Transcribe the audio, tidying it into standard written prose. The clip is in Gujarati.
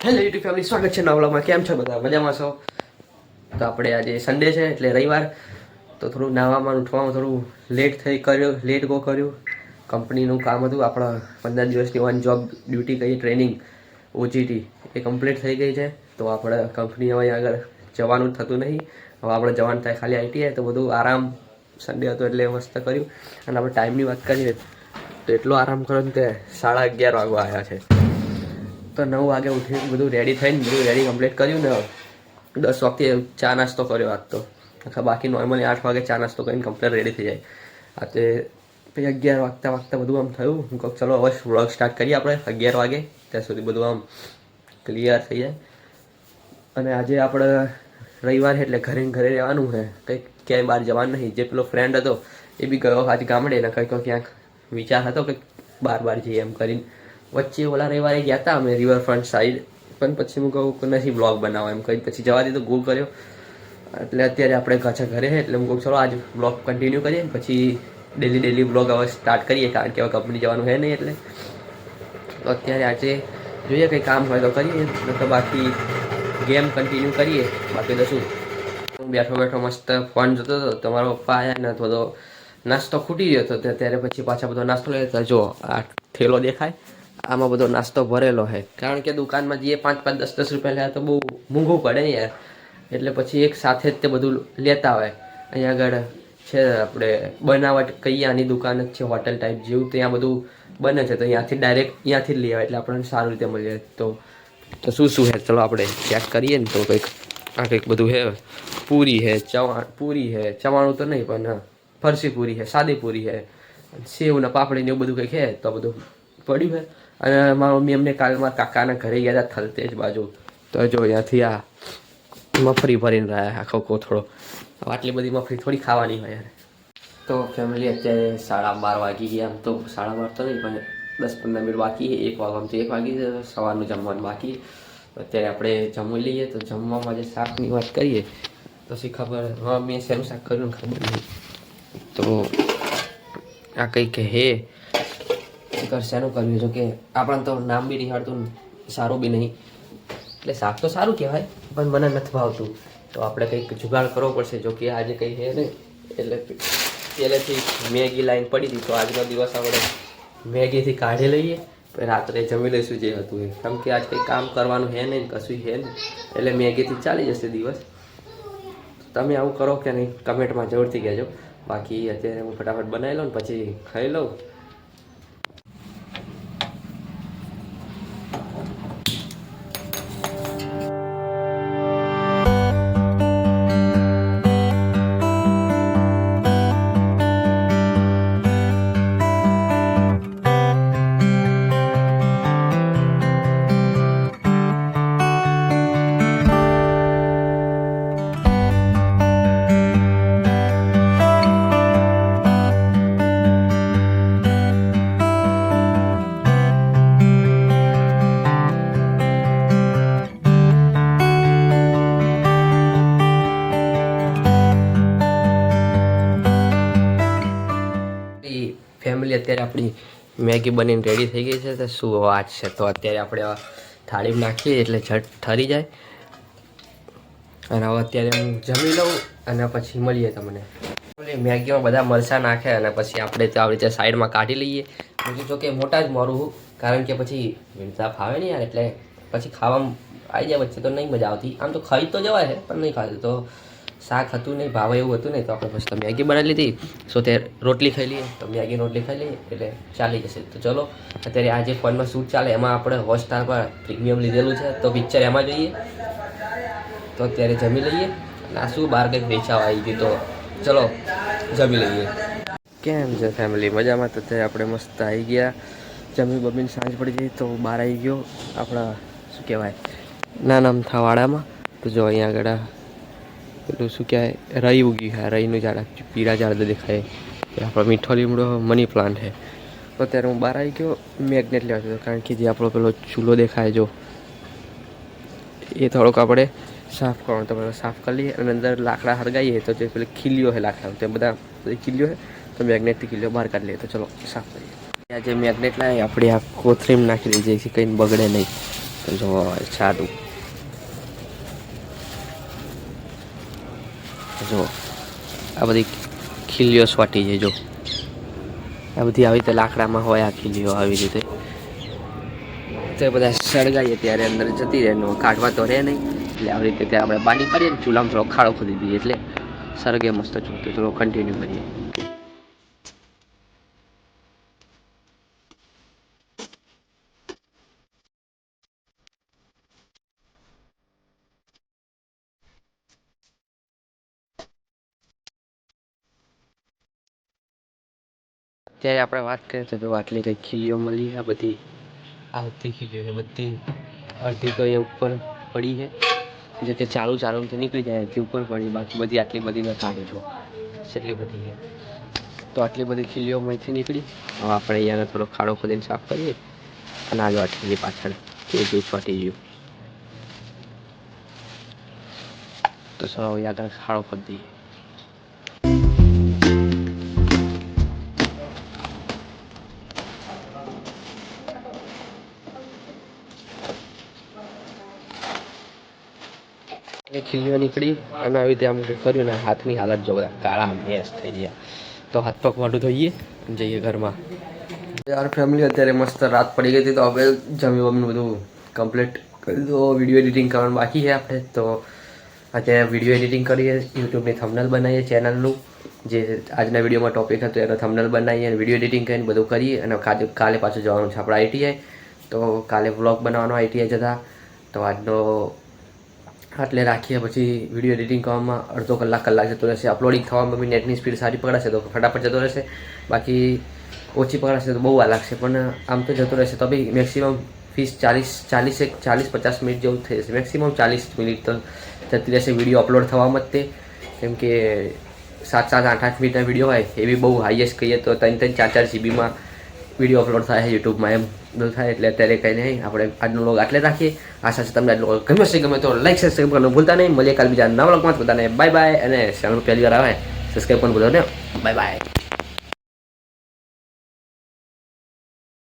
હેલો યુટ્યુબ ફેમિલી, સ્વાગત છે નવા વ્લોગમાં. કેમ છો બધા? મજામાં છો? તો આપણે આજે સન્ડે છે એટલે રવિવાર, તો થોડું નાવામાં ઉઠવામાં થોડું લેટ ગો કર્યું. કંપનીનું કામ હતું, આપણા 15 દિવસની ઓન જોબ ડ્યુટી કરી ટ્રેનિંગ ઓજીટી એ કમ્પ્લીટ થઈ ગઈ છે. તો આપણે કંપની હવે આગળ જવાનું થતું નહીં. હવે આપણે જવાનું થાય ખાલી આઈટીઆઈ. તો બધું આરામ, સન્ડે હતો એટલે મસ્ત કર્યું. અને આપણે ટાઈમની વાત કરીએ તો એટલો આરામ કર્યો ને કે 11:30 વાગવા આવ્યા છે. તો 9 વાગે ઉઠી બધું રેડી થઈને બધું રેડી કમ્પ્લીટ કર્યું ને 10 વાગે ચા નાસ્તો કર્યો આજ તો. બાકી નોર્મલી 8 વાગે ચા નાસ્તો કરીને કમ્પ્લીટ રેડી થઈ જાય. આ તે પછી 11 વાગતા બધું આમ થયું. હું કહું ચલો હવે વ્લોગ સ્ટાર્ટ કરીએ આપણે 11 વાગે, ત્યાં સુધી બધું આમ ક્લિયર થઈ જાય. અને આજે આપણે રવિવાર એટલે ઘરે રહેવાનું છે, કંઈક ક્યાંય બહાર જવાનું નહીં. જે પેલો ફ્રેન્ડ હતો એ બી ગયો આજ ગામડે ને કંઈક ક્યાંક વિચાર હતો કે બહાર જઈએ એમ કરીને. વચ્ચે ઓલા રવિવારે ગયા હતા અમે રિવરફ્રન્ટ સાઈડ, પણ પછી હું કહું કે નથી બ્લોગ બનાવો એમ કહી પછી જવા દીધો, ગો કર્યો. એટલે અત્યારે આપણે પાછા ઘરે છે એટલે હું કહું ચલો આજ બ્લોગ કન્ટિન્યુ કરીએ, પછી ડેલી બ્લોગ હવે સ્ટાર્ટ કરીએ, કારણ કે હવે કંપની જવાનું છે નહીં. એટલે તો અત્યારે આજે જોઈએ કંઈ કામ હોય તો કરીએ, તો બાકી ગેમ કન્ટિન્યુ કરીએ. બાકી તો શું, હું બેઠો મસ્ત ફોન જોતો હતો. તમારો પપ્પા આવ્યા ને થોડો નાસ્તો ખૂટી ગયો હતો, ત્યારે પછી પાછા બધો નાસ્તો લેતા. જો આ થેલો દેખાય, આમાં બધો નાસ્તો ભરેલો છે. કારણ કે દુકાનમાં જઈએ 5-5, 10-10 રૂપિયા લે તો બહુ મોંઘું પડે ને યાર. એટલે પછી એક સાથે જ તે બધું લેતા હોય. અહીંયા આગળ છે આપણે બનાવટ કહીએ, આની દુકાન જ છે હોટલ ટાઈપ જેવું, ત્યાં બધું બને છે. તો અહીંયાથી ડાયરેક્ટ અહીંયાથી જ લઈ આવે એટલે આપણને સારું રીતે મળી જાય. તો શું છે ચલો આપણે ચેક કરીએ ને. તો કંઈક બધું છે, પૂરી છે, ચવાણું તો નહીં પણ ફરસી પૂરી છે, સાદી પૂરી છે, સેવ ને પાપડી ને એવું બધું કંઈક છે. તો બધું પડ્યું છે. અને મારા મમ્મી અમને કાલમાં કાકાના ઘરે ગયા હતા થલતેજ બાજુ. તો જો અહીંયાથી આ મફરી ભરીને રહ્યા આખો કોથળો. આટલી બધી મફરી થોડી ખાવાની હોય યાર. તો ફેમિલી અત્યારે 12:30 વાગી ગયા. આમ તો 12:30 તો નહીં પણ 10-15 મિનિટ બાકી છે. 1 વાગવામાં તો 1 વાગી છે. સવારનું જમવાનું બાકી. અત્યારે આપણે જમી લઈએ. તો જમવામાં જે શાકની વાત કરીએ તો શી ખબર મેં શેનું શાક કર્યું ને ખબર નહીં. તો આ કંઈક હે શેનું કર્યું, જો કે આપણને તો નામ બી નિહાળતું સારું બી નહીં. એટલે શાક તો સારું કહેવાય પણ મને નથી ભાવતું. તો આપણે કંઈક જુગાડ કરવો પડશે. જો કે આજે કંઈ છે નહીં એટલે પહેલેથી મેગી લાઈન પડી હતી. તો આજનો દિવસ આપણે મેગીથી કાઢી લઈએ, પછી રાત્રે જમી લઈશું જે હતું એ. કેમ કે આજ કંઈ કામ કરવાનું છે નહીં, કશું છે નહીં, એટલે મેગીથી ચાલી જશે દિવસ. તમે આવું કરો કે નહીં કમેન્ટમાં જરૂરથી કહેજો. બાકી અત્યારે હું ફટાફટ બનાવી લઉં ને પછી ખાઈ લઉં. ફેમિલી અત્યારે આપણી મેગી બનીને રેડી થઈ ગઈ છે. તો શું વાત છે, તો અત્યારે આપણે થાળીમાં નાખીએ એટલે ઝટ ઠરી જાય. અને હવે અત્યારે હું જમી લઉં અને પછી મળીએ તમને. મેગીમાં બધા મરચાં નાખે અને પછી આપણે તો આવી રીતે સાઈડમાં કાઢી લઈએ. બીજું જો કે મોટા જ મારું, કારણ કે પછી વિરતા ફાવે નહીં યાર, એટલે પછી ખાવામાં આવી જાય વચ્ચે તો નહીં મજા આવતી. આમ તો ખાઈ તો જવાય છે પણ નહીં ખાતું. તો શાક હતું નહીં, ભાવે એવું હતું નહીં, તો આપણે પછી તો મેગી બનાવી લીધી. સો તે રોટલી ખાઈ લઈએ, તો મેગી રોટલી ખાઈ લઈએ એટલે ચાલી જશે. તો ચલો અત્યારે આ જે ફોનમાં શૂટ ચાલે એમાં આપણે હોટસ્ટાર પર પ્રીમિયમ લીધેલું છે, તો પિક્ચર એમાં જોઈએ. તો અત્યારે જમી લઈએ. અને આ શું બહાર કંઈક વેચાવા આવી ગયું, તો ચલો જમી લઈએ. કેમ છે ફેમિલી, મજામાં? તો અત્યારે આપણે મસ્ત આવી ગયા, જમી બમીને સાંજ પડી ગઈ. તો બહાર આવી ગયો આપણા શું કહેવાય નાના વાડામાં. તો જો અહીંયા આગળ પેલું શું કહેવાય રઈ ઉગી છે, રઈનું ઝાડ પીળા ઝાડ દેખાય. એ આપણો મીઠો લીમડો મની પ્લાન્ટ છે. તો અત્યારે હું બહાર આવી ગયો મેગ્નેટ લેવા હતો, કારણ કે જે આપણો પેલો ચૂલો દેખાય જો એ થોડોક આપણે સાફ કરવાનો. તો સાફ કરી લઈએ અને અંદર લાકડા હળગાવીએ. તો જે પેલી ખીલીઓ છે લાકડા, તે બધા ખીલીઓ છે, તો મેગ્નેટથી ખીલીઓ બહાર કાઢી લઈએ. તો ચલો સાફ કરીએ. આ જે મેગ્નેટ લાવીએ આપણે આ કોથળીમાં નાખી દઈએ જેથી કંઈ બગડે નહીં. તો જો સારું જો આ બધી ખીલીઓ સ્વાટી છે. જો આ બધી આવી રીતે લાકડામાં હોય આ ખીલીઓ આવી રીતે તો બધા સળગાઈએ ત્યારે અંદર જતી રહે એનો કાઢવા તો રહે નહીં એટલે આવી રીતે ત્યાં આપણે બાંધી પાડીએ ને ચૂલામાં થોડો ખાડો ખોદી દઈએ એટલે સરગે મસ્ત ચૂંટે થોડો કન્ટિન્યુ કરીએ. અત્યારે આપણે વાત કરીએ તો આટલી કંઈક ખીલીઓ મળી. આ બધી ખીલીઓ છે બધી અડધી તો એ ઉપર પડી છે જે કે ચાલુથી નીકળી જાય એથી ઉપર પડી, બાકી બધી આટલી બધી મેં કાઢી છો એટલી બધી છે. તો આટલી બધી ખીલીઓ અહીંથી નીકળી. હવે આપણે અહીંયાને થોડો ખાડો ખોદીને સાફ કરીએ અને આગળ આટલી પાછળ કે જે છોટી ગયું તો સૌ આગળ ખાડો ખોદી દઈએ. એ ખીલીઓ નીકળી અને આવી રીતે આમ કર્યું ને હાથની હાલત જો બધા કાળા મેસ થઈ ગયા. તો હાથ પગ મોઢું ધોઈએ જઈએ ઘરમાં. યાર ફેમિલી અત્યારે મસ્ત રાત પડી ગઈ હતી તો હવે જમી વમીને બધું કમ્પ્લીટ કરી દો. વિડીયો એડિટિંગ કરવાનું બાકી છે આપણે તો અત્યારે વિડીયો એડિટિંગ કરીએ, યુટ્યુબની થંબનેલ બનાવીએ ચેનલનું જે આજના વિડીયોમાં ટોપિક હતો એનો થંબનેલ બનાવીએ અને વિડીયો એડિટિંગ કરીને બધું કરીએ. અને કાલે પાછું જવાનું છે આપણે આઈટીઆઈ, તો કાલે વ્લોગ બનાવવાનો આઈટીઆઈ જતા. તો આજનો આટલે રાખીએ. પછી વિડીયો એડિટિંગ કરવામાં અડધો કલાક જતો રહેશે. અપલોડિંગ થવામાં બી નેટની સ્પીડ સારી પકડાશે તો ફટાફટ જતો રહેશે, બાકી ઓછી પકડાશે તો બહુ વાર લાગશે. પણ આમ તો જતો રહેશે તો બી મેક્સિમમ 40-50 મિનિટ જેવું થઈ જશે. મેક્સિમમ 40 મિનિટ તો જતી રહેશે વિડીયો અપલોડ થવામાં જ તે. કેમ કે 7-8 મિનિટના વિડીયો હોય એ બી બહુ હાઈએસ્ટ કહીએ તો 3-4 જીબીમાં વિડીયો અપલોડ થાય યુટ્યુબમાં એમ બધું થાય. એટલે અત્યારે કંઈ નહીં, આપણે આજનો વ્લોગ આટલે રાખીએ. આશા છે તમને આજનો વ્લોગ ગમે તો લાઈક સબસ્ક્રાઈબ કરવાનું ભૂલતા નહીં. મળીએ કાલ બીજા નવા વ્લોગમાં. બધાને બાય બાય અને ચેનલ પહેલી વાર આવે સબસ્ક્રાઈબ કરવાનું ભૂલો ને. Bye bye.